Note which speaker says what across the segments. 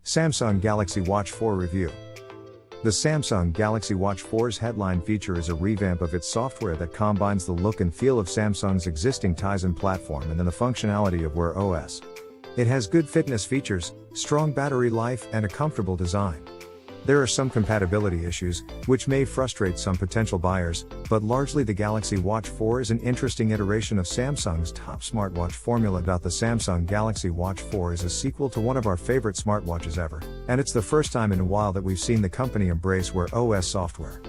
Speaker 1: Samsung Galaxy Watch 4 Review. The Samsung Galaxy Watch 4's headline feature is a revamp of its software that combines the look and feel of Samsung's existing Tizen platform and then the functionality of Wear OS. It has good fitness features, strong battery life, and a comfortable design. There are some compatibility issues, which may frustrate some potential buyers, but largely the Galaxy Watch 4 is an interesting iteration of Samsung's top smartwatch formula. The Samsung Galaxy Watch 4 is a sequel to one of our favorite smartwatches ever, and it's the first time in a while that we've seen the company embrace Wear OS software.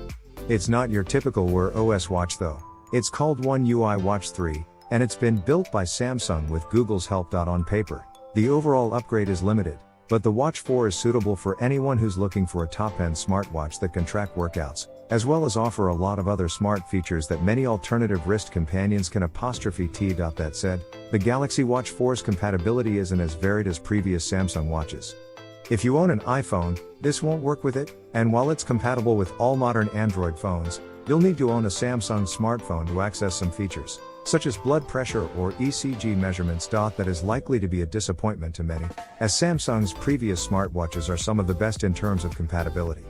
Speaker 1: It's not your typical Wear OS watch though. It's called One UI Watch 3, and it's been built by Samsung with Google's help. On paper, the overall upgrade is limited, but the Watch 4 is suitable for anyone who's looking for a top-end smartwatch that can track workouts, as well as offer a lot of other smart features that many alternative wrist companions can. That said, the Galaxy Watch 4's compatibility isn't as varied as previous Samsung watches. If you own an iPhone, this won't work with it, and while it's compatible with all modern Android phones, you'll need to own a Samsung smartphone to access some features, such as blood pressure or ECG measurements. That is likely to be a disappointment to many, as Samsung's previous smartwatches are some of the best in terms of compatibility.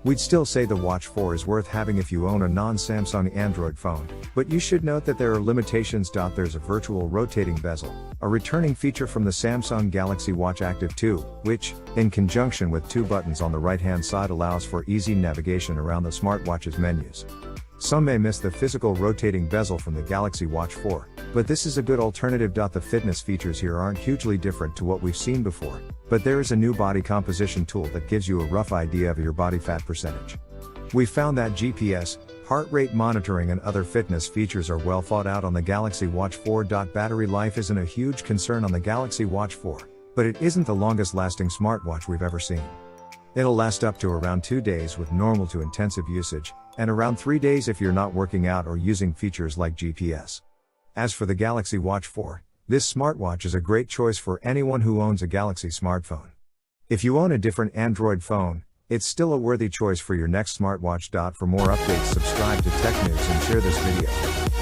Speaker 1: We'd still say the Watch 4 is worth having if you own a non-Samsung Android phone, but you should note that there are limitations. There's a virtual rotating bezel, a returning feature from the Samsung Galaxy Watch Active 2, which, in conjunction with two buttons on the right-hand side, allows for easy navigation around the smartwatch's menus. Some may miss the physical rotating bezel from the Galaxy Watch 4, but this is a good alternative. The fitness features here aren't hugely different to what we've seen before, but there is a new body composition tool that gives you a rough idea of your body fat percentage. We found that GPS, heart rate monitoring, and other fitness features are well thought out on the Galaxy Watch 4. Battery life isn't a huge concern on the Galaxy Watch 4, but it isn't the longest lasting smartwatch we've ever seen. It'll last up to around 2 days with normal to intensive usage, and around 3 days if you're not working out or using features like GPS. As for the Galaxy Watch 4, this smartwatch is a great choice for anyone who owns a Galaxy smartphone. If you own a different Android phone, it's still a worthy choice for your next smartwatch. For more updates, subscribe to Tech News and share this video.